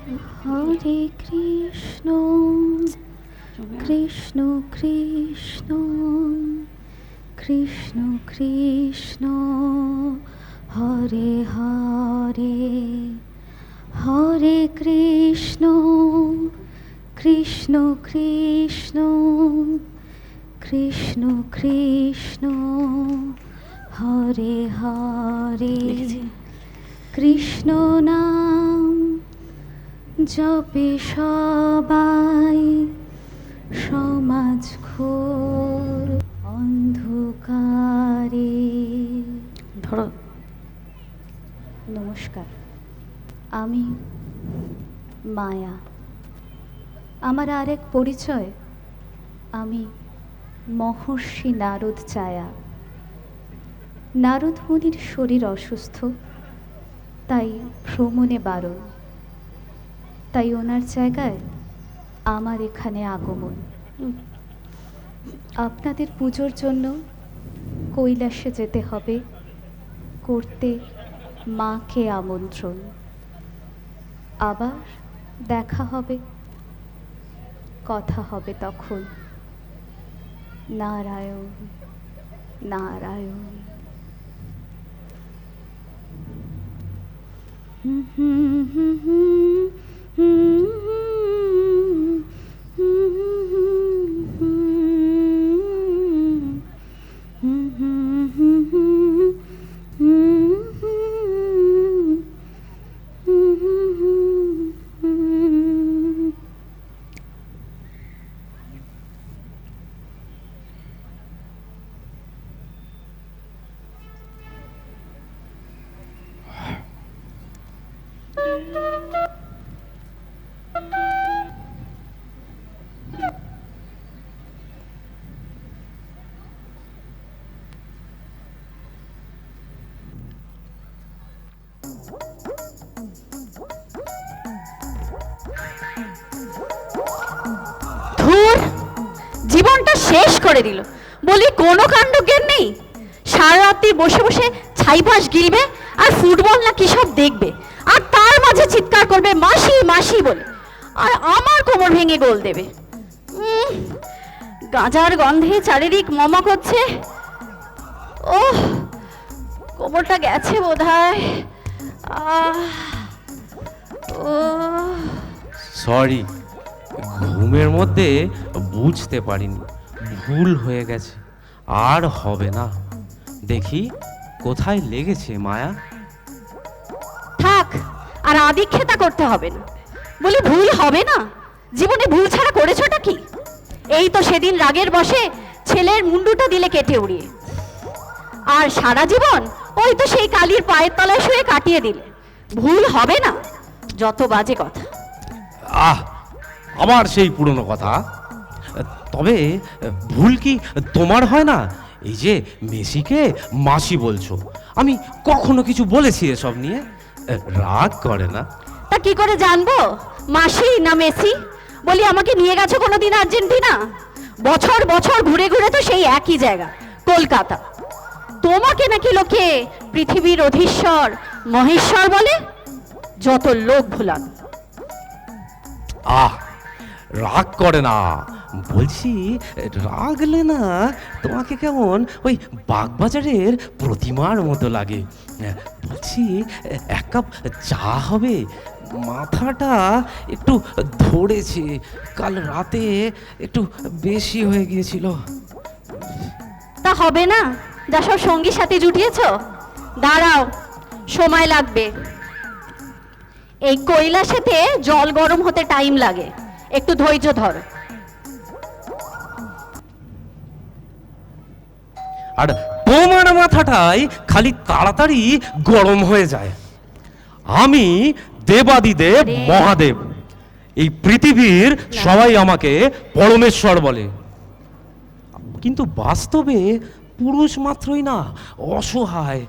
হরে কৃষ্ণ কৃষ্ণ কৃষ্ণ কৃষ্ণ কৃষ্ণ হরে হরে হরে কৃষ্ণ কৃষ্ণ কৃষ্ণ কৃষ্ণ কৃষ্ণ হরে হরে কৃষ্ণ নাম জপে সবাই সমাজ ঘোর অন্ধকারে। ধরো। নমস্কার, আমি মায়া। আমার আরেক পরিচয়, আমি মহর্ষি নারদ ছায়া। নারদ মুনির শরীর অসুস্থ, তাই ভ্রমণে বারণ, তাই ওনার জায়গায় আমার এখানে আগমন। আপনাদের পুজোর জন্য কৈলাসে যেতে হবে, করতে মাকে আমন্ত্রণ। আবার দেখা হবে, কথা হবে তখন। নারায়ণ নারায়ণ। ধুর, জীবনটা শেষ করে দিল। বলি কোনো কাণ্ড জ্ঞান নেই। সারা রাত্রি বসে বসে ছাইপাশ গিলবে আর ফুটবল না কি সব দেখবে, আর তার মাঝে চিৎকার করবে মাসি মাসি বলে, আর আমার কোমর ভেঙে গোল দেবে। গাঁজার গন্ধে চারিদিক মমা করছে। ওহ, কোমরটা গেছে বোধহয়। সরি, ঘুমের মধ্যে বুঝতে পারিনি, ভুল হয়ে গেছে, আর হবে না। দেখি কোথায় লেগেছে মায়া। থাক, আর আদিক্ষেতা করতে হবে না। বলি ভুল হবে না? জীবনে ভুল ছাড়া করেছোটা কি? এই তো সেদিন রাগের বশে ছেলের মুন্ডুটা দিলে কেটে উড়িয়ে, আর সারা জীবন ওই তো সেই কালির পায়ের তলায় শুয়ে কাটিয়ে দিলে। ভুল হবে না? যত বাজে কথা। আহ, আবার সেই পুরনো কথা। তবে ভুল কি তোমার হয় না? এই যে মেসিকে মাসি বলছো, আমি কখনো কিছু বলেছি এসব নিয়ে? রাগ করে না? তা কি করে জানবো মাসি না মেসি? বলি আমাকে নিয়ে গেছো কোনোদিন আর্জেন্টিনা? বছর বছর ঘুরে ঘুরে তো সেই একই জায়গা, কলকাতা। তোমাকে নাকি লোকে পৃথিবীর অধীশ্বর মহেশ্বর বলে। যত লোক ভুলান। আহ, রাগ করে না। বলছি, রাগলে না তোমাকে কেমন ওই বাগবাজারের প্রতিমার মতো লাগে। বলছি, এক কাপ চা হবে? মাথাটা একটু ধরেছে, কাল রাতে একটু বেশি হয়ে গিয়েছিল। তা হবে না, যা সব সঙ্গী সাথে জুটিয়েছ। দাঁড়াও, সময় লাগবে। এই কৈলাসেতে জল গরম হতে টাইম লাগে, একটু ধৈর্য ধরো। আর তোমার মাথাটাই খালি তাড়াতাড়ি গরম হয়ে যায়। আমি দেবাদিদেব মহাদেব, এই পৃথিবীর সবাই আমাকে পরমেশ্বর বলে, কিন্তু বাস্তবে পুরুষ মাত্রই না, অসহায়,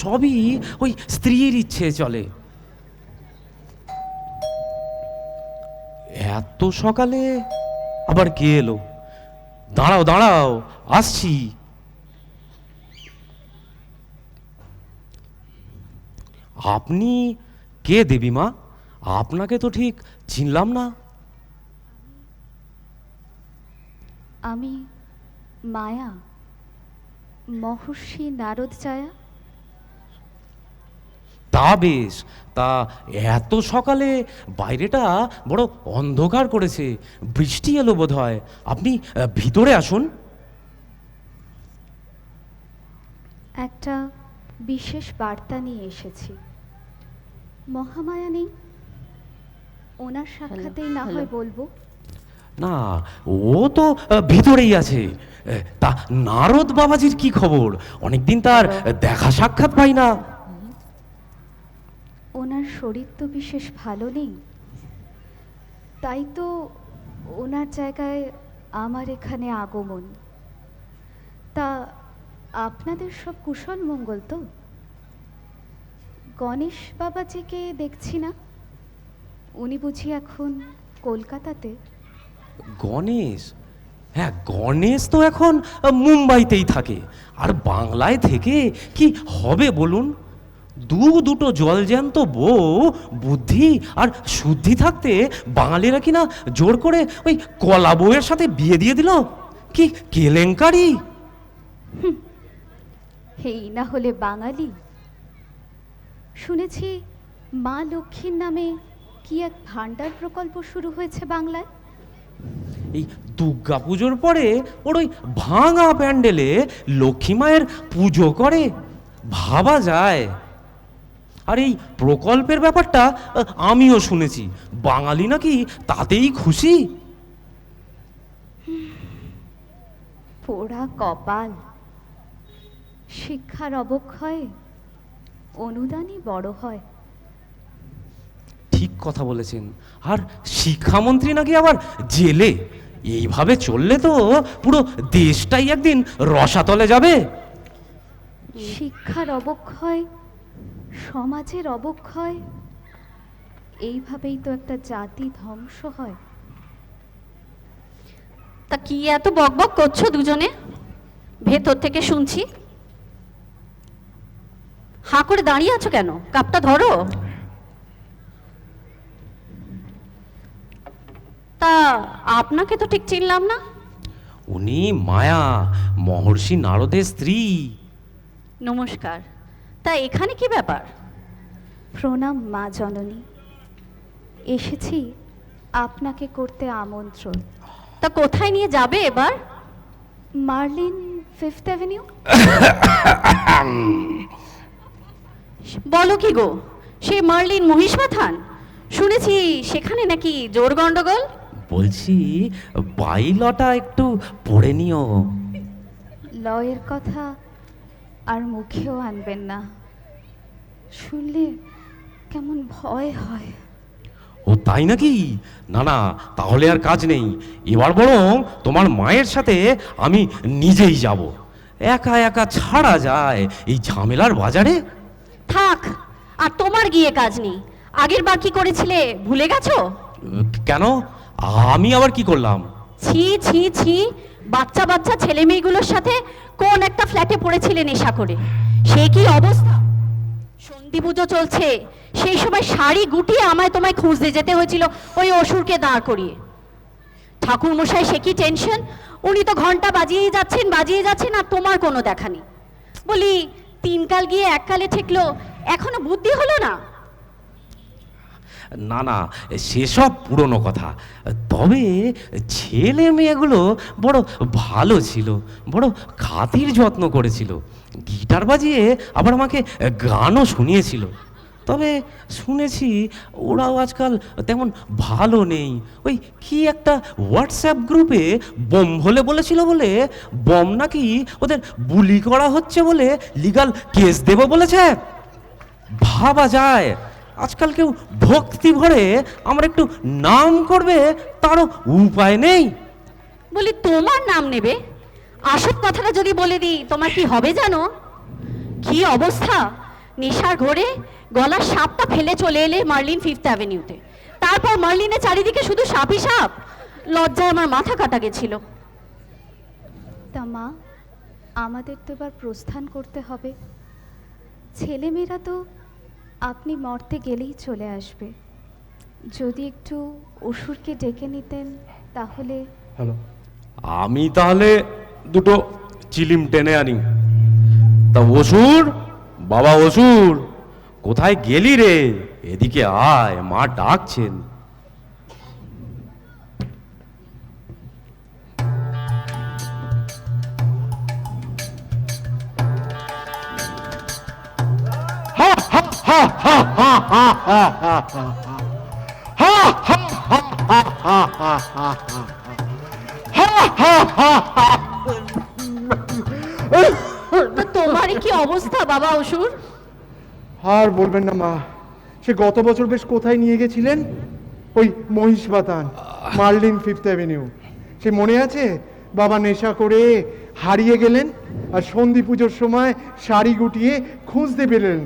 সবই ওই স্ত্রীর ইচ্ছে চলে। এত সকালে আবার কে এলো? দাঁড়াও দাঁড়াও, আসছি। আপনি কে দেবীমা? আপনাকে তো ঠিক চিনলাম না। আমি মায়া, মহর্ষি নারদ ছায়া। তা বেশ, তা এত সকালে বাইরেটা বড় অন্ধকার করেছে, বৃষ্টি এলো বোধ হয়। আপনি ভিতরে আসুন। একটা বিশেষ বার্তা নিয়ে এসেছি। মহামায়া নেই, ওনার সাক্ষাতেই না হয় বলবো। না, ও তো ভিতরেই আছে। তা নারদ বাবাজির কি খবর? অনেকদিন তার দেখা সাক্ষাৎ পাই না। ওনার শরীর তো বিশেষ ভালো নেই, তাই তো ওনার জায়গায় আমার এখানে আগমন। তা আপনাদের সব কুশল মঙ্গল তো? গণেশ বাবাজিকে দেখছি না, উনি বুঝি এখন কলকাতাতে? গণেশ? হ্যাঁ, গণেশ তো এখন মুম্বাইতেই থাকে। আর বাংলায় থেকে কি হবে বলুন? দুটো জলজ্যান্ত বউ, বুদ্ধি আর শুদ্ধি থাকতে বাঙালিরা কিনা জোর করে ওই কলা বউয়ের সাথে বিয়ে দিয়ে দিল। কি কেলেঙ্কারি! এই না হলে বাঙালি? শুনেছি মা লক্ষ্মীর নামে কি এক ভাণ্ডার প্রকল্প শুরু হয়েছে বাংলায়। এই দুর্গা পুজোর পরে ওর ওই ভাঙা প্যান্ডেলে লক্ষ্মী মায়ের পুজো করে, ভাবা যায়। আর এই প্রকল্পের ব্যাপারটা আমিও শুনেছি, বাঙালি নাকি তাতেই খুশি। পোড়া কপাল! শিক্ষার অবক্ষয়ে অনুদানই বড় হয়। ঠিক কথা বলেছেন। আর শিক্ষামন্ত্রী নাকি আবার জেলে। এইভাবে চললে তো পুরো দেশটাই একদিন রসাতলে যাবে। শিক্ষার অবক্ষয়, সমাজের অবক্ষয়, এইভাবেই তো একটা জাতি ধ্বংস হয়। তা কি এত বকবক করছো দুজনে? ভেতর থেকে শুনছি। হাঁ করে দাঁড়িয়ে আছো কেন? কাপটা ধরো। তা আপনাকে তো ঠিক চিনলাম না। উনি মায়া, মহর্ষি নারদের স্ত্রী। নমস্কার। তা এখানে কি ব্যাপার? প্রণাম মা জননী, এসেছি আপনাকে করতে আমন্ত্রণ। তা কোথায় নিয়ে যাবে এবার? মার্লিন 5th অ্যাভিনিউ। বলো কি গো, সে মার্লিন মহিষমাথান? শুনেছি সেখানে নাকি জোর গন্ডগোল। বলছি বাইলটা একটু পড়ে নিও। লয়ের কথা আর মুখেও আনবেন না, শুনলে কেমন ভয় হয়। ও তাই নাকি? না না, তাহলে আর কাজ নেই। এবার বরং তোমার মায়ের সাথে আমি নিজেই যাব। একা একা ছাড়া যায় এই ঝামেলার বাজারে? থাক, আর তোমার গিয়ে কাজ নেই। আগের বার কি করেছিলে ভুলে গেছো? কেন? আমি আবার কি করলাম? ছি ছি ছি, বাচ্চা বাচ্চা ছেলে মেয়েগুলোর সাথে কোন একটা ফ্ল্যাটে পড়েছিলে নেশা করে। সে কি অবস্থা! সন্ধি পুজো চলছে, সেই সময় শাড়ি গুটিয়ে আমায় তোমায় খুঁজতে যেতে হয়েছিল ওই অসুরকে দাঁড় করিয়ে। ঠাকুর মশাই সে কি টেনশন! উনি তো ঘন্টা বাজিয়েই যাচ্ছেন, আর তোমার কোনো দেখা নেই। বলি, তিন কাল গিয়ে এক কালে ঠেকলো, এখনো বুদ্ধি হলো না? না না, সেসব পুরনো কথা। তবে ছেলে মেয়েগুলো বড় ভালো ছিল, বড় খাতির যত্ন করেছিল। গিটার বাজিয়ে আবার আমাকে গানও শুনিয়েছিল। তবে শুনেছি ওরাও আজকাল তেমন ভালো নেই। ওই কি একটা হোয়াটসঅ্যাপ গ্রুপে বোম হলে বলেছিল বলে, বম নাকি ওদের বুলি করা হচ্ছে বলে লিগ্যাল কেস দেবো বলেছে। ভাবা যায়, আজকাল কেউ ভক্তি ভরে আমার একটু নাম করবে তারও উপায় নেই। বলি, তোমার নাম নেবে? আসল কথাটা যদি বলে দিই তোমার কি হবে জানো? কি অবস্থা! নেশার ঘোরে গলার সাপটা ফেলে চলে এলে মার্লিন 5th অ্যাভিনিউতে। তারপর মার্লিনের চারিদিকে শুধু সাপই সাপ। লজ্জায় আমার মাথা কাটা গেছিল। তা মা, আমাদের তো এবার প্রস্থান করতে হবে। ছেলেমেয়েরা তো আপনি মরতে গেলেই চলে আসবে। যদি একটু অসুরকে ডেকে নিতেন তাহলে। হ্যালো, আমি তাহলে দুটো চিলিম টেনে আনি। তা অসুর, বাবা অসুর, কোথায় গেলি রে? এদিকে আয়, মা ডাকছেন। তা তোমারই কি অবস্থা বাবা অসুর? আর বলবেন না মা, সে গত বছর বেশ কোথায় নিয়ে গেছিলেন? ওই মহিষবাতান, মার্লিন 5th অ্যাভিনিউ। সে মনে আছে? বাবা নেশা করে হারিয়ে গেলেন, আর সন্ধি পুজোর সময় শাড়ি গুটিয়ে খুঁজতে পেলেন।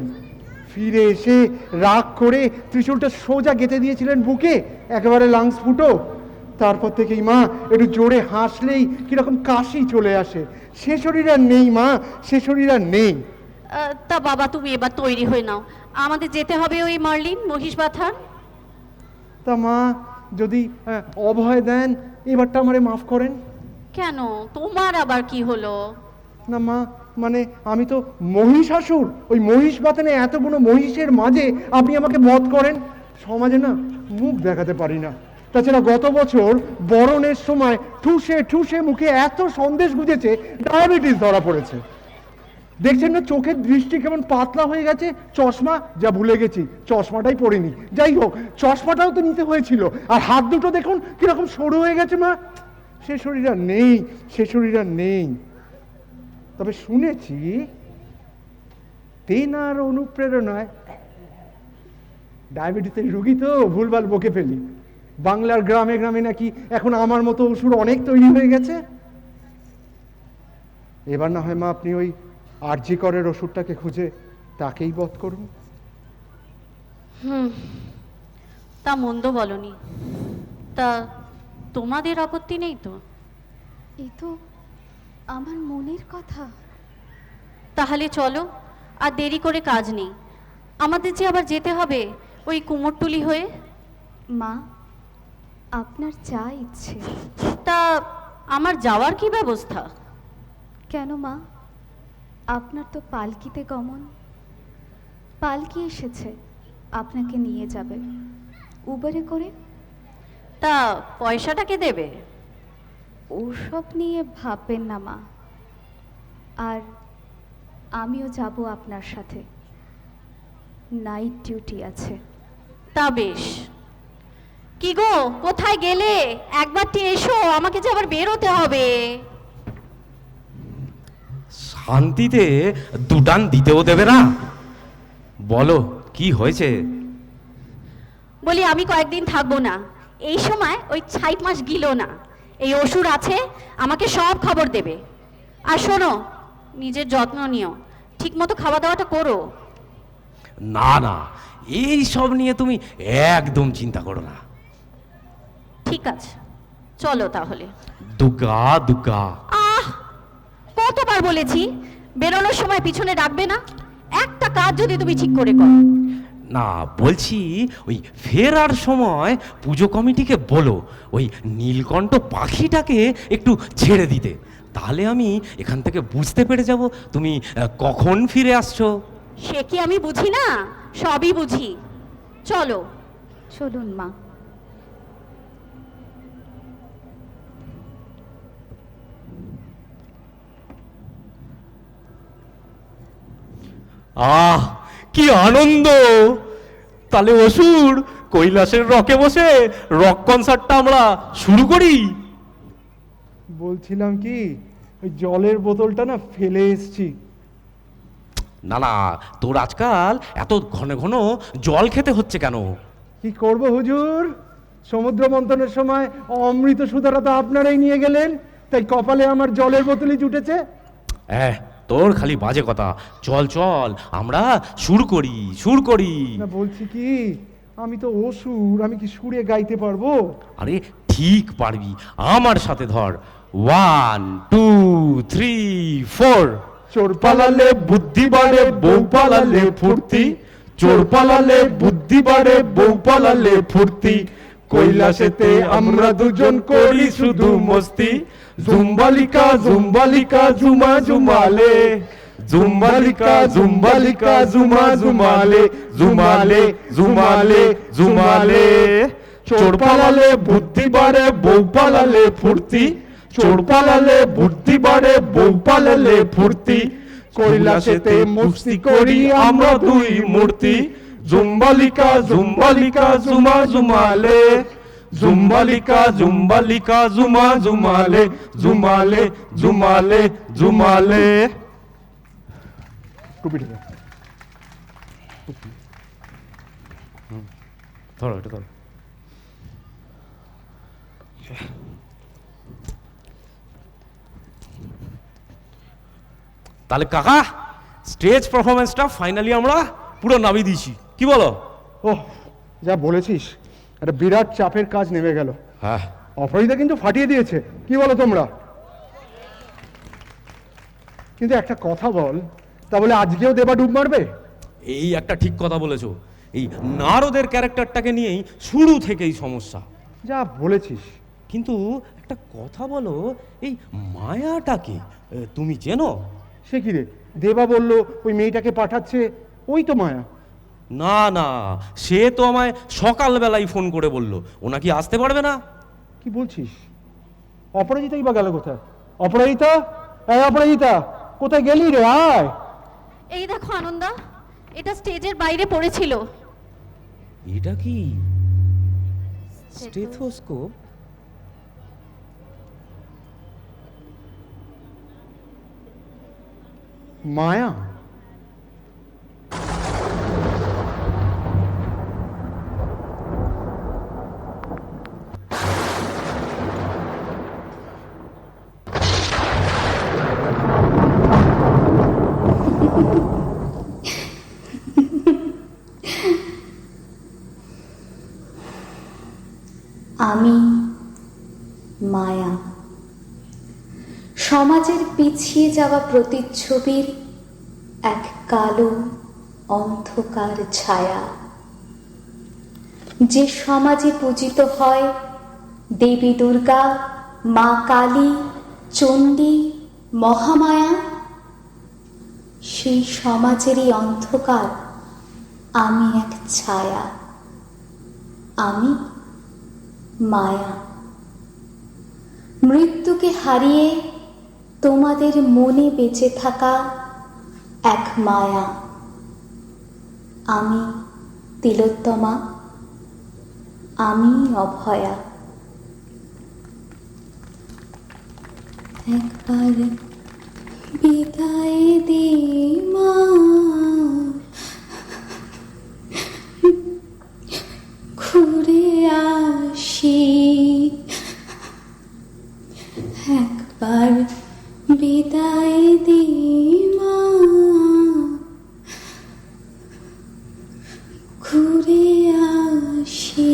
ফিরে এসে রাগ করে ত্রিশূলটা সোজা গেঁথে দিয়েছিলেন বুকে, একেবারে লাংস ফুটো। তারপর থেকেই মা একটু জোরে হাসলেই কিরকম কাশি চলে আসে। সে শরীর আর নেই মা, সে শরীর আর নেই। তা বাবা তুমি এবার তৈরি হয়ে নাও, আমাদের যেতে হবে ওই মার্লিন মহিষবাথান। তা মা যদি অভয় দেন, এবারটা আমারে মাফ করেন। কেন, তোমার আবার কি হলো? না মা, মানে আমি তো মহিষাসুর, ওই মহিষ বাতানে এতগুলো মহিষের মাঝে আপনি আমাকে বধ করেন। সমাজে না মুখ দেখাতে পারি না। তাছাড়া গত বছর বরণের সময় ঠুসে ঠুসে মুখে এত সন্দেশ গুজেছে, ডায়াবেটিস ধরা পড়েছে। দেখছেন না চোখের দৃষ্টি কেমন পাতলা হয়ে গেছে। চশমা যা ভুলে গেছি, চশমাটাই পরিনি। যাই হোক, চশমাটাও তো নিতে হয়েছিল। আর হাত দুটো দেখুন কিরকম সরু হয়ে গেছে মা। সে শরীর আর নেই, সে শরীর আর নেই। তবে শুনেছি তেনার অনুপ্রেরণায়, ডায়াবেটিসের রুগী তো ভুলভাল বকে ফেলি, বাংলার গ্রামে গ্রামে নাকি এখন আমার মতো ওষুধ অনেক তৈরি হয়ে গেছে। এবার না হয় মা আপনি ওই আরজি করের ওষুধটাকে খুঁজে তাকেই বধ করুন। তা মন্দ বলনি। তা তোমাদের আপত্তি নেই তো? এ তো আমার মনের কথা। তাহলে চলো, আর দেরি করে কাজ নেই। আমাদের যে আবার যেতে হবে ওই কুমোরটুলি হয়ে। মা, আপনার যা ইচ্ছে। তা আমার যাওয়ার কি ব্যবস্থা? কেন মা, আপনার তো পালকিতে গমন। পালকি এসেছে, আপনাকে নিয়ে যাবে উবারে করে। তা পয়সাটা কে দেবে? ওসব নিয়ে ভাববেন না মা। আর আমিও যাব আপনার সাথে, নাইট ডিউটি আছে। তা বেশ। কি গো, কোথায় গেলে? একবারটি এসো, আমাকে যে আবার বেরোতে হবে। শান্তিতে দুটান দিতেও দেবে না। বলো কি হয়েছে? বলি আমি কয়েকদিন থাকবো না। এই সময় ওই 6 মাস গিল না। এই অসুর আছে, আমাকে সব খবর দেবে। আর শোনো, নিজের যত্ন নিও, ঠিক মতো খাওয়া দাওয়াটা করো। না না, এই সব নিয়ে তুমি একদম চিন্তা করো না। ঠিক আছে, চলো তাহলে। দুর্গা দুর্গা। আহ, কতবার বলেছি বেরোনোর সময় পিছনে ডাকবে না। একটা কাজ যদি তুমি ঠিক করে করো। না, বলছি ওই ফেরার সময় পুজো কমিটিকে বলো ওই নীলকণ্ঠ পাখিটাকে একটু ছেড়ে দিতে। তাহলে আমি এখান থেকে বুঝতে পেরে যাব তুমি কখন ফিরে আসছো। সে কি আমি বুঝি না? সবই বুঝি। চলো। চলুন মা। আহ, কি আনন্দ! তাহলে অসুর কৈলাসের রকে বসে রক কনসার্টটা আমরা শুরু করি। বলছিলাম কি, ওই জলের বোতলটা না ফেলে এসছি। না না, তোর আজকাল এত ঘন ঘন জল খেতে হচ্ছে কেন? কি করব হুজুর, সমুদ্র মন্থনের সময় অমৃত সুধারা তো আপনারাই নিয়ে গেলেন, তাই কপালে আমার জলের বোতলই জুটেছে। তোর খালি বাজে কথা। চল চল, আমরা সুর করি, সুর করি। না বলছি কি, আমি তো অসুর, আমি কি সুরে গাইতে পারবো? আরে ঠিক পারবি, আমার সাথে ধর। 1 2 3 4। চোর পালালে বুদ্ধি বাড়ে, বউ পালালে ফুর্তি, চোর পালালে বুদ্ধি বাড়ে, বউ পালালে ফুর্তি, কৈলাসেতে আমরা দুজন করি শুধু মস্তি। জুম্বালিকা জুম্বালিকা জুমা জুমালে, জুম্বালিকা জুম্বালিকা জুমা জুমালে, জুমালে জুমালে জুমালে। চোর পালালে বুদ্ধি বাড়ে, বউ পালালে ফুর্তি, চোর পালালে বুদ্ধি বাড়ে, বউ পালালে ফুর্তি, কৈলাসেতে মস্তি করি আমরা দুই মূর্তি। জুম্বালিকা জুম্বালিকা জুমা জুমালে, জুম্বালিকা জুম্বালিকা জুমা জুমালে, জুমালে জুমালে জুমালে। ধরো এটা ধরো। তাহলে কাকা স্টেজ পারফরমেন্সটা ফাইনালি আমরা পুরো নামিয়ে দিয়েছি, কি বলো? ওহ, যা বলেছিস, একটা বিরাট চাপের কাজ নেমে গেল। হ্যাঁ, অপরাজিতা কিন্তু ফাটিয়ে দিয়েছে, কি বলো তোমরা? কিন্তু একটা কথা বল, তা বলে আজকেও দেবা ডুব মারবে? এই একটা ঠিক কথা বলেছো। এই নারদের ক্যারেক্টারটাকে নিয়েই শুরু থেকেই সমস্যা। যা বলেছিস। কিন্তু একটা কথা বলো, এই মায়াটাকে তুমি চেনো? সে কি রে, দেবা বলল ওই মেয়েটাকে পাঠাচ্ছে, ওই তো মায়া? না না, সে তো আমায় সকালবেলায় ফোন করে বলল ও নাকি আসতে পারবে না। কি বলছিস? অপরাজিতাই বা গেল কোথায়? অপরাজিতা, এই অপরাজিতা, কোথায় গেলি রে? আয়। এই দেখো আনন্দা, এটা স্টেজের বাইরে পড়েছিল। এটা কি স্টেথোস্কোপ? মায়া? আমি মায়া, সমাজের পিছিয়ে যাওয়া প্রতিচ্ছবির এক কালো অন্ধকার ছায়া। যে সমাজে পূজিত হয় দেবী দুর্গা, মা কালী, চণ্ডী, মহামায়া, সেই সমাজেরই অন্ধকার আমি এক ছায়া। আমি মায়া, মৃত্যুকে হারিয়ে তোমাদের মনে বেঁচে থাকা এক মায়া। আমি তিলোত্তমা, আমি অভয়া। একবার বিদায় দে মা, ঘুরে আসি। একবার বিদায় দে মা, ঘুরে আসি।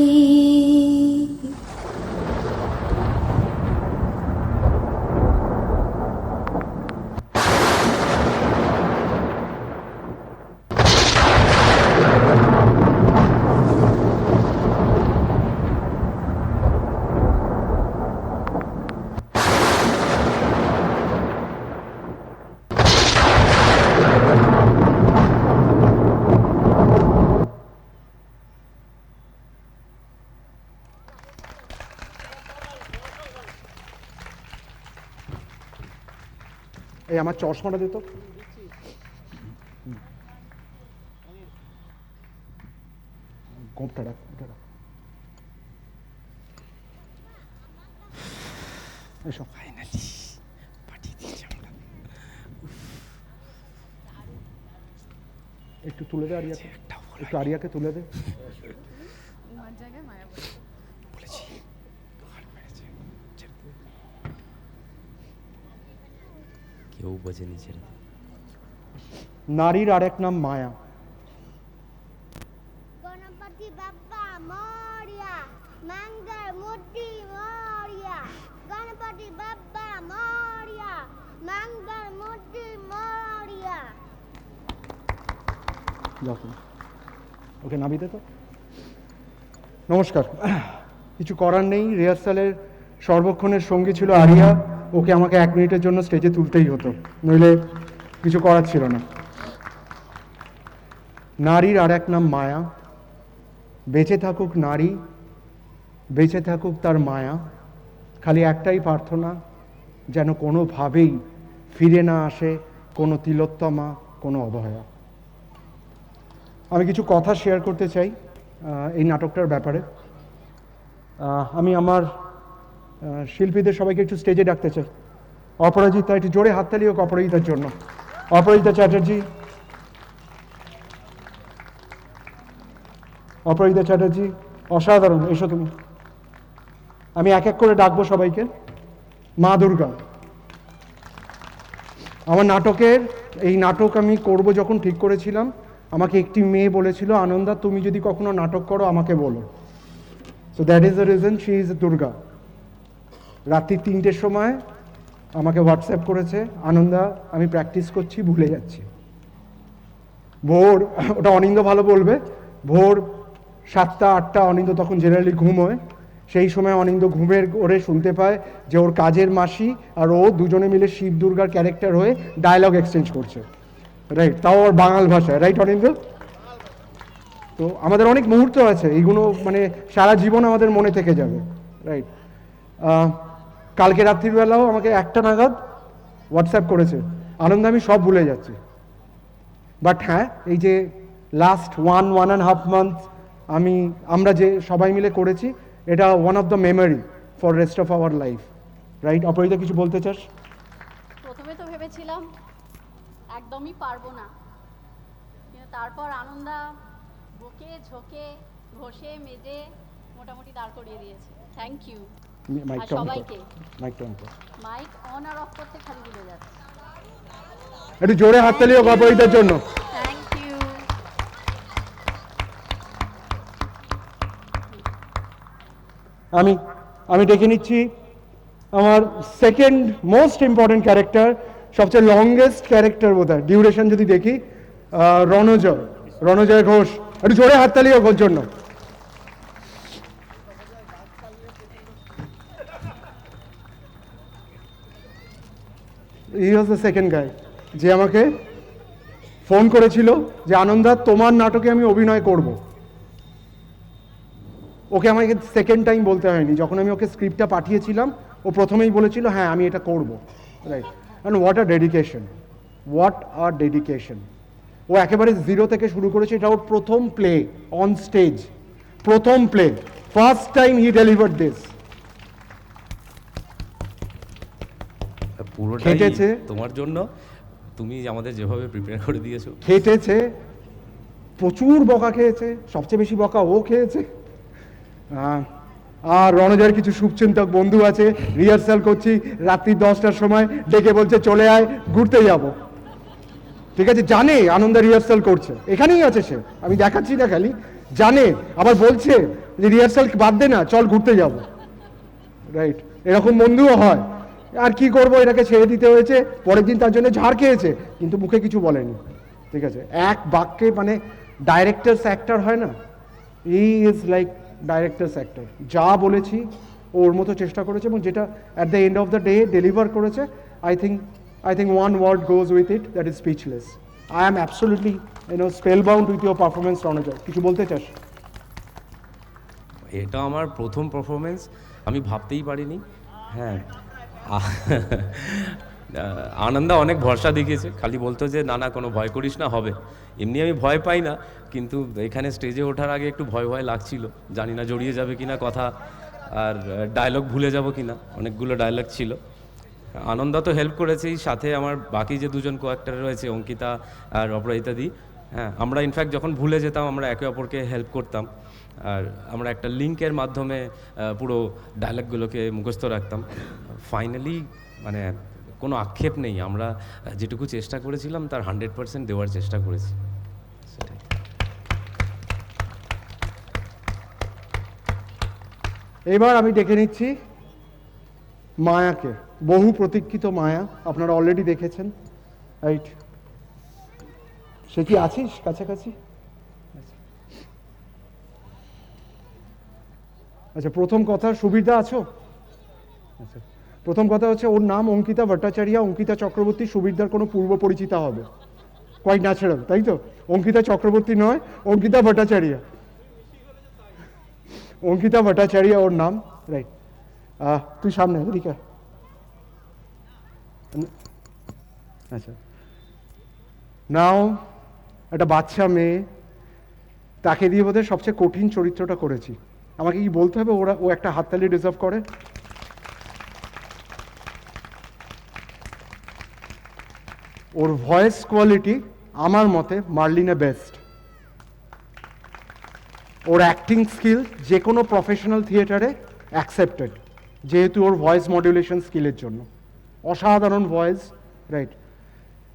এই আমার চশমাটা দে তো। কোপটা রাখ, এটা রাখ। এসো। ফাইনালি পাঠিয়ে দিয়েছি আমরা। একটু তুলে দে আরিয়াকে, একটু আরিয়াকে তুলে দে। বলেছি ঘর মেরেছে, ছেড়ে দে। কেউ বোঝেনি, ছেড়ে দে। নারীর আরেক নাম মায়া। গণপতি বাপ্পা মরিয়া, মঙ্গল মূর্তি মরিয়া, গণপতি বাপ্পা মরিয়া, মঙ্গল মূর্তি মরিয়া। যাও তুমি। ওকে নাবিতে তো নমস্কার। কিছু করার নেই, রিহার্সালের সর্বক্ষণের সঙ্গী ছিল আরিয়া, ওকে আমাকে 1 মিনিটের জন্য স্টেজে তুলতেই হতো, নইলে কিছু করার ছিল না। নারীর আর এক নাম মায়া, বেঁচে থাকুক নারী, বেঁচে থাকুক তার মায়া, খালি একটাই প্রার্থনা যেন কোনোভাবেই ফিরে না আসে কোনো তিলোত্তমা, কোনো অবহেলা। আমি কিছু কথা শেয়ার করতে চাই এই নাটকটার ব্যাপারে। আমি আমার শিল্পীদের সবাইকে একটু স্টেজে ডাকতে চাই। অপরাজিতা, একটু জোরে হাততালি হোক অপরাজিতার জন্য। অপরাজিতা চ্যাটার্জি, অপরাজিতা চ্যাটার্জি অসাধারণ, এসো তুমি। আমি এক এক করে ডাকবো সবাইকে। মা দুর্গা, আমার নাটকের এই নাটক আমি করব যখন ঠিক করেছিলাম, আমাকে একটি মেয়ে বলেছিল, আনন্দা তুমি যদি কখনো নাটক করো আমাকে বলো। So that is the reason she is Durga. রাত্রি 3টের সময় আমাকে হোয়াটসঅ্যাপ করেছে, আনন্দা আমি প্র্যাকটিস করছি, ভুলে যাচ্ছি। ভোর, ওটা অনিন্দ ভালো বলবে, ভোর 7টা 8টা, অনিন্দ তখন জেনারেলি ঘুম হয়। সেই সময় অনিন্দ ঘুমের ওরে শুনতে পায় যে ওর কাজের মাসি আর ও দুজনে মিলে শিব দুর্গার ক্যারেক্টার হয়ে ডায়লগ এক্সচেঞ্জ করছে, রাইট, তাও ওর বাঙাল ভাষায়, রাইট অনিন্দ? তো আমাদের অনেক মুহূর্ত আছে, এইগুলো মানে সারা জীবন আমাদের মনে থেকে যাবে, রাইট। কালকে রাত্রিবেলাও আমাকে 1টা নাগাদ হোয়াটসঅ্যাপ করেছে, আনন্দ আমি সব ভুলে যাচ্ছি। বাট হ্যাঁ, এই যে লাস্ট 1.5 মান্থ আমরা যে সবাই মিলে করেছি, এটা one of the memory for rest of our life, right? Aparajita কিছু বলতে চাস? প্রথমে তো ভেবেছিলাম একদমই পারবো না, কিন্তু তারপর আনন্দা বকে ঝোঁকে ঘষে মেজে মোটামুটি দাঁড় করিয়ে দিয়েছে। Thank you. আর সবাইকে মাইক অন আর অফ করতে খালি ভুলে যাচ্ছে। একটু জোরে হাততালি হোক অপরাজিতার জন্য। Thank you. আমি ডেকে নিচ্ছি আমার সেকেন্ড মোস্ট ইম্পর্টেন্ট ক্যারেক্টার, সবচেয়ে লংগেস্ট ক্যারেক্টার বোধহয় ডিউরেশন যদি দেখি, রণজয় ঘোষ। একটু জোরে হাততালি হোক ওর জন্য। হি ওয়াজ দ্য সেকেন্ড গাই যে আমাকে ফোন করেছিল যে আনন্দা তোমার নাটকে আমি অভিনয় করব। ওকে আমাকে সেকেন্ড টাইম বলতে হয়নি, যখন আমি ওকে স্ক্রিপ্টটা পাঠিয়েছিলাম ও প্রথমেই বলেছিল হ্যাঁ আমি এটা করব, right. And what a dedication, what a dedication. ও একেবারে 0 থেকে শুরু করেছে, এটা ওর প্রথম প্লে অন স্টেজ, প্রথম play, first time he delivered this. পুরোটাই খেটেছে তোমার জন্য, তুমি আমাদের যেভাবে প্রিপেয়ার করে দিয়েছো। খেটেছে, প্রচুর বকা খেয়েছে, সবচেয়ে বেশি বকা ও খেয়েছে। আর রণজয়ের কিছু শুভচিন্তক বন্ধু আছে, রিহার্সাল করছি রাত্রি 10টার সময় ডেকে বলছে চলে আয় ঘুরতে যাব। ঠিক আছে, জানে আনন্দা রিহার্সাল করছে, এখানেই আছে সে, আমি দেখাচ্ছি না খালি, জানে, আবার বলছে যে রিহার্সাল বাদ দে না, চল ঘুরতে যাব, রাইট। এরকম বন্ধুও হয়। আর কি করবো, এটাকে ছেড়ে দিতে হয়েছে, পরের দিন তার জন্য ঝাড় খেয়েছে, কিন্তু মুখে কিছু বলেনি। ঠিক আছে, এক বাক্যে মানে ডাইরেক্টরস অ্যাক্টর হয় না, he is like directors actor. যা বলেছি ওর মতো চেষ্টা করেছে, এবং যেটা at the end of the day deliver করেছে, I think one word goes with it, that is speechless. I am absolutely spellbound with your performance, Ranjoy. কিছু বলতে চাস? এটা আমার প্রথম পারফরমেন্স, আমি ভাবতেই পারিনি। হ্যাঁ, আনন্দা অনেক ভরসা দেখিয়েছে, খালি বলতো যে না না কোনো ভয় করিস না, হবে। এমনি আমি ভয় পাই না, কিন্তু এখানে স্টেজে ওঠার আগে একটু ভয় ভয় লাগছিল, জানি না জড়িয়ে যাবে কিনা কথা, আর ডায়লগ ভুলে যাব কিনা, অনেকগুলো ডায়লগ ছিল। আনন্দা তো হেল্প করেছেই, সাথে আমার বাকি যে দুজন কো-অ্যাক্টর রয়েছে, অঙ্কিতা আর অপরাজিতা দি, হ্যাঁ, আমরা ইনফ্যাক্ট যখন ভুলে যেতাম আমরা একে অপরকে হেল্প করতাম, আর আমরা একটা লিঙ্কের মাধ্যমে পুরো ডায়লগগুলোকে মুখস্থ রাখতাম। ফাইনালি মানে কোনো আক্ষেপ নেই, আমরা যেটুকু চেষ্টা করেছিলাম তার 100% দেওয়ার চেষ্টা করেছি, সেটাই। এবার আমি ডেকে নিচ্ছি মায়াকে, বহু প্রতীক্ষিত মায়া, আপনারা অলরেডি দেখেছেন, রাইট? সে কি আছিস কাছাকাছি? আচ্ছা, প্রথম কথা, সুবিধা আছো? আচ্ছা, প্রথম কথা হচ্ছে ওর নাম অঙ্কিতা ভট্টাচার্য। অঙ্কিতা চক্রবর্তী সুবিধার কোনো পূর্ব পরিচিতা হবে, কোয়াইট ন্যাচারাল, তাই তো? অঙ্কিতা চক্রবর্তী নয়, অঙ্কিতা ভট্টাচার্য। অঙ্কিতা ভট্টাচার্য ওর নাম, রাইট। তুই সামনে এদিকে আয়। আচ্ছা, নাও একটা বাচ্চা মেয়ে, তাকে দিয়ে বোধহয় সবচেয়ে কঠিন চরিত্রটা করেছি। আমাকে কি বলতে হবে ও একটা হাততালি ডিজার্ভ করে? ওর ভয়েস কোয়ালিটি আমার মতে মার্লিনে বেস্ট। ওর অ্যাক্টিং স্কিল যে কোনো প্রফেশনাল থিয়েটারে অ্যাকসেপ্টেড, যেহেতু ওর ভয়েস মডুলেশন স্কিলের জন্য। অসাধারণ ভয়েস, রাইট।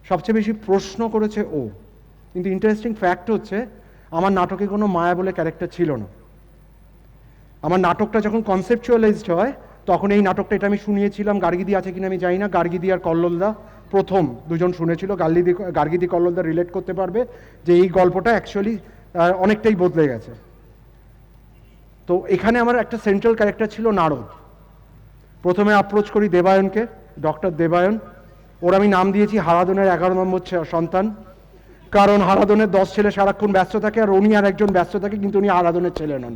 সবচেয়ে বেশি প্রশ্ন করেছে ও। কিন্তু ইন্টারেস্টিং ফ্যাক্ট হচ্ছে আমার নাটকে কোনো মায়া বলে ক্যারেক্টার ছিল না। আমার নাটকটা যখন কনসেপচুয়ালাইজড হয় তখন এই নাটকটা, এটা আমি শুনিয়েছিলাম, গার্গিদি আছে কিনা আমি জানি না, গার্গিদি আর কল্লোলদা প্রথম দুজন শুনেছিল। গার্গিদি কল্লোলদা রিলেট করতে পারবে যে এই গল্পটা অ্যাকচুয়ালি অনেকটাই বদলে গেছে। তো এখানে আমার একটা সেন্ট্রাল ক্যারেক্টার ছিল নারদ। প্রথমে অ্যাপ্রোচ করি দেবায়নকে, ডক্টর দেবায়ন। ওর আমি নাম দিয়েছি হারাধনের 11 নম্বর সন্তান, কারণ হারাধনের 10 ছেলে সারাক্ষণ ব্যস্ত থাকে, আর উনি আর একজন ব্যস্ত থাকে, কিন্তু উনি হারাধনের ছেলে নন,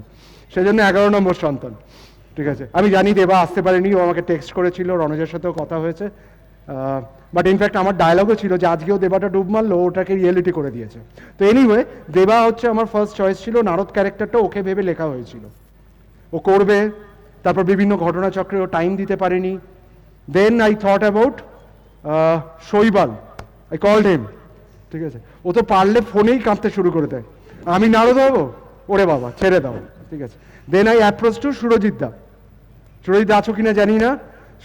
সেজন্য 11 নম্বর সন্তান। ঠিক আছে, আমি জানি দেবা আসতে পারেনি, ও আমাকে টেক্সট করেছিল, রণজের সাথেও কথা হয়েছে। বাট ইনফ্যাক্ট আমার ডায়লগও ছিল যে আজকেও দেবাটা ডুব মারলো, ওটাকে রিয়েলিটি করে দিয়েছে। তো এনিওয়ে, দেবা হচ্ছে আমার ফার্স্ট চয়েস ছিল। নারদ ক্যারেক্টারটা ওকে ভেবে লেখা হয়েছিল, ও করবে। তারপর বিভিন্ন ঘটনাচক্রে ও টাইম দিতে পারেনি। দেন আই থট অ্যাবাউট শৈবাল, আই কল্ড হিম। ঠিক আছে, ও তো পারলে ফোনেই কাঁদতে শুরু করে দেয়, আমি নারদ হবো, ওরে বাবা ছেড়ে দাও। ঠিক আছে, then I approach to Surajit da. Surajit da আছো কিনা জানি না।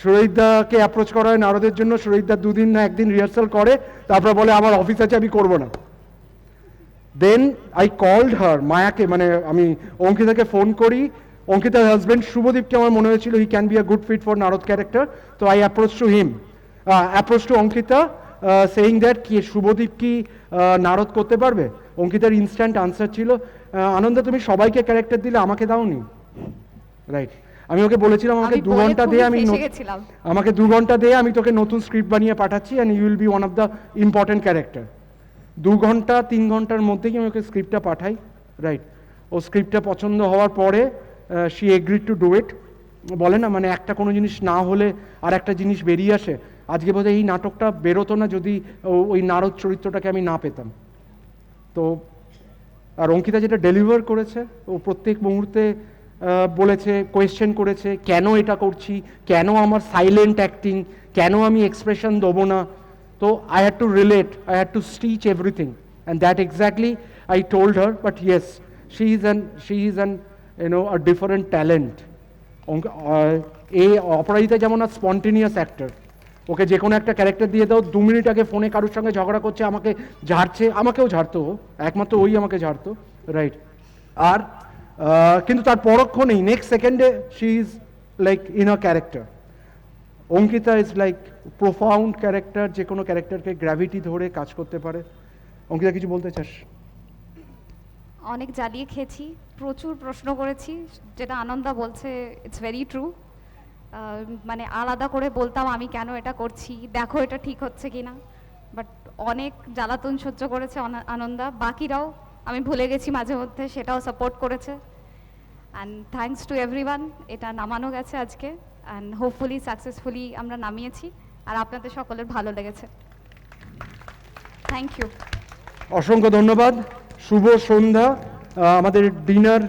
সুরজিৎ দাকে অ্যাপ্রোচ করা হয় নারদের জন্য। সুরজিৎ দা 2 দিন না 1 দিন রিহার্সাল করে, তারপর বলে আমার অফিস আছে, আমি করবো না। দেন আই কল্ড হার, মায়াকে, মানে আমি অঙ্কিতাকে ফোন করি। অঙ্কিতার হাজব্যান্ড শুভদীপকে আমার মনে হয়েছিল he can be a good fit for Narad character. তো I approach to him, approach to Ankita, saying that কি শুভদীপ কি নারদ করতে পারবে। অঙ্কিতার ইনস্ট্যান্ট আনসার ছিল, আনন্দ তুমি সবাইকে ক্যারেক্টার দিলে, আমাকে দাওনি। রাইট, আমি ওকে বলেছিলাম আমাকে 2 ঘন্টা দে, আমাকে 2 ঘন্টা দে, আমি তোকে নতুন স্ক্রিপ্ট বানিয়ে পাঠাচ্ছি, and you will be one of the important character. 2 ঘন্টা 3 ঘন্টার মধ্যেই আমি ওকে স্ক্রিপ্টটা পাঠাই। রাইট, ও স্ক্রিপ্টটা পছন্দ হওয়ার পরে she agreed to do it. বলে না, মানে একটা কোনো জিনিস না হলে আর একটা জিনিস বেরিয়ে আসে। আজকে বোধহয় এই নাটকটা বেরোতো না যদি ওই নারদ চরিত্রটাকে আমি না পেতাম। তো আর অঙ্কিতা যেটা ডেলিভার করেছে, ও প্রত্যেক মুহূর্তে বলেছে, কোয়েশ্চেন করেছে, কেন এটা করছি, কেন আমার সাইলেন্ট অ্যাক্টিং, কেন আমি এক্সপ্রেশন দেবো না। তো I had to relate, I had to stitch everything, and that exactly I told her. But yes, she is an a different talent. এই অপরাজিতা যেমন আর স্পন্টেনিয়াস অ্যাক্টর, ওকে যে কোনো একটা ক্যারেক্টার দিয়ে দাও, 2 মিনিট আগে ফোনে কারোর সঙ্গে ঝগড়া করছে, আমাকে ঝাড়ছে, আমাকেও ঝাড়তো, একমাত্র ওই আমাকে ঝাড়তো। রাইট, আর কিন্তু তার পরক্ষণেই নেক্সট সেকেন্ডে she is like in a character. Ankita is like profound character, যে কোনো ক্যারেক্টারকে গ্র্যাভিটি ধরে কাজ করতে পারে। অঙ্কিতা কিছু বলতে চাস? অনেক জ্বালিয়ে খেয়েছি, প্রচুর প্রশ্ন করেছি, যেটা আনন্দা বলছে ইটস ভেরি ট্রু। মানে আলাদা করে বলতাম আমি কেন এটা করছি, দেখো এটা ঠিক হচ্ছে কি না, বাট অনেক জ্বালাতন সহ্য করেছে আনন্দা। বাকিরাও, আমি ভুলে গেছি মাঝে মধ্যে, সেটাও সাপোর্ট করেছে। অ্যান্ড থ্যাঙ্কস টু এভরিওয়ান, এটা নামানো গেছে আজকে, অ্যান্ড হোপফুলি সাকসেসফুলি আমরা নামিয়েছি, আর আপনাদের সকলের ভালো লেগেছে। থ্যাংক ইউ, অসংখ্য ধন্যবাদ। শুভ সন্ধ্যা। আমাদের ডিনার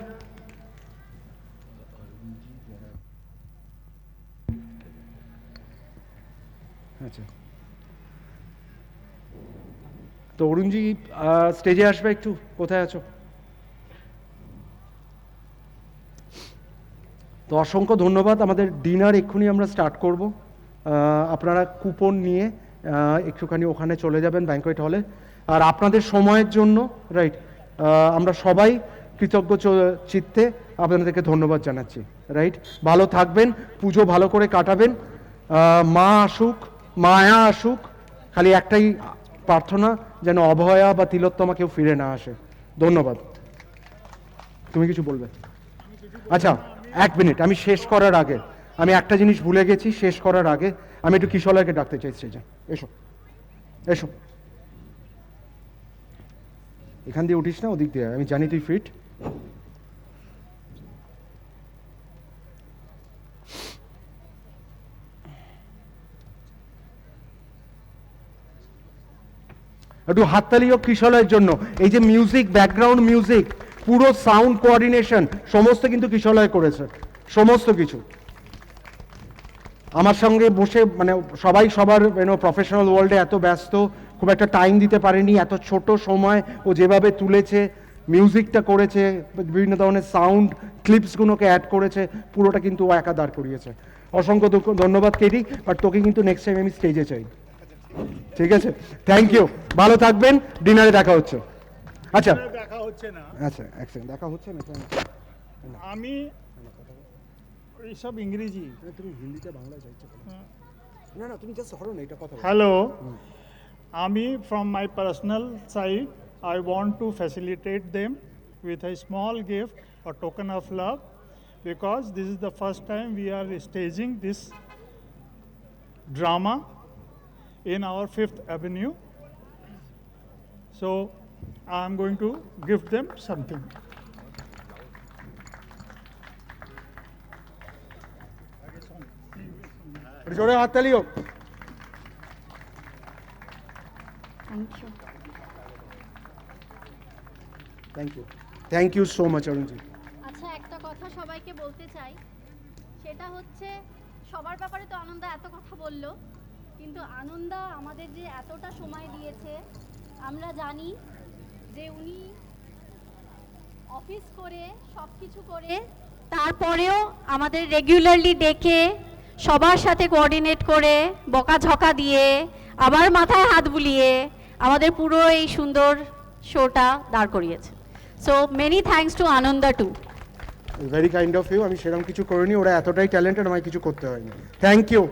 আচ্ছা, তো অরুণজি স্টেজে আসবে একটু, কোথায় আছো? তো অসংখ্য ধন্যবাদ। আমাদের ডিনার এক্ষুনি আমরা স্টার্ট করব। আপনারা কুপন নিয়ে একটুখানি ওখানে চলে যাবেন ব্যাঙ্কোয়েট হলে। আর আপনাদের সময়ের জন্য, রাইট, আমরা সবাই কৃতজ্ঞ চিত্তে আপনাদেরকে ধন্যবাদ জানাচ্ছি। রাইট, ভালো থাকবেন, পুজো ভালো করে কাটাবেন, মা আসুক, মায়া আসুক, খালি একটাই প্রার্থনা যেন অভয়া বা তিলোত্তমা কেউ ফিরে না আসে। ধন্যবাদ। তুমি কিছু বলবে? আচ্ছা, এক মিনিট, আমি শেষ করার আগে আমি একটা জিনিস ভুলে গেছি। শেষ করার আগে আমি একটু কিশলয়কে ডাকতে চাই স্টেজে। এসো এসো, এখান দিয়ে উঠিস না, ওদিক দিয়ে, আমি জানি তুই ফিট। একটু হাততালি হোক কিশলয়ের জন্য। এই যে মিউজিক, ব্যাকগ্রাউন্ড মিউজিক, পুরো সাউন্ড কোঅর্ডিনেশন সমস্ত কিন্তু কিশলয় করেছে, সমস্ত কিছু। আমার সঙ্গে বসে মানে সবাই সবার প্রফেশনাল ওয়ার্ল্ডে এত ব্যস্ত, খুব একটা টাইম দিতে পারেনি। এত ছোট সময় ও যেভাবে তুলেছে, মিউজিকটা করেছে, বিভিন্ন ধরনের সাউন্ড ক্লিপসগুলোকে অ্যাড করেছে, পুরোটা কিন্তু ও একা দাঁড় করিয়েছে। অসংখ্য ধন্যবাদ কেডি, বাট তোকে কিন্তু নেক্সট টাইম আমি স্টেজে চাই, ঠিক আছে? থ্যাংক ইউ, ভালো থাকবেন, ডিনারে দেখা হচ্ছে। আচ্ছা দেখা হচ্ছে না, আচ্ছা এক সেকেন্ড, দেখা হচ্ছে না কেন? আমি এইসব ইংরেজি। তুমি হিন্দিতে বাংলায় চাইছো? না না, তুমি জাস্ট ধরো না, এটা কথা বলো। হ্যালো, আমি from my personal side I want to facilitate them with a small gift, a token of love, because this is the first time we are staging this drama in our Fifth Avenue. So I am going to give them something. একটু জোরে হাততালি হোক। Thank you. Thank you, thank you so much অরুণজি। আচ্ছা, একটা কথা সবাইকে বলতে চাই, সেটা হচ্ছে সবার ব্যাপারে তো আনন্দা এত কথা বললো, কিন্তু আনন্দা আমাদের যে এতটা সময় দিয়েছে, আমরা জানি যে উনি অফিস করে সব কিছু করে তারপরেও আমাদের রেগুলারলি ডেকে সবার সাথে কোঅর্ডিনেট করে বকাঝকা দিয়ে আবার মাথায় হাত বুলিয়ে আমাদের পুরো এই সুন্দর শোটা দাঁড় করিয়েছে। So many thanks to Ananda too. Very kind of you. আমি সেরকম কিছু করিনি, ওরা এতটাই ট্যালেন্টেড, আমায় কিছু করতে হয়নি। Thank you.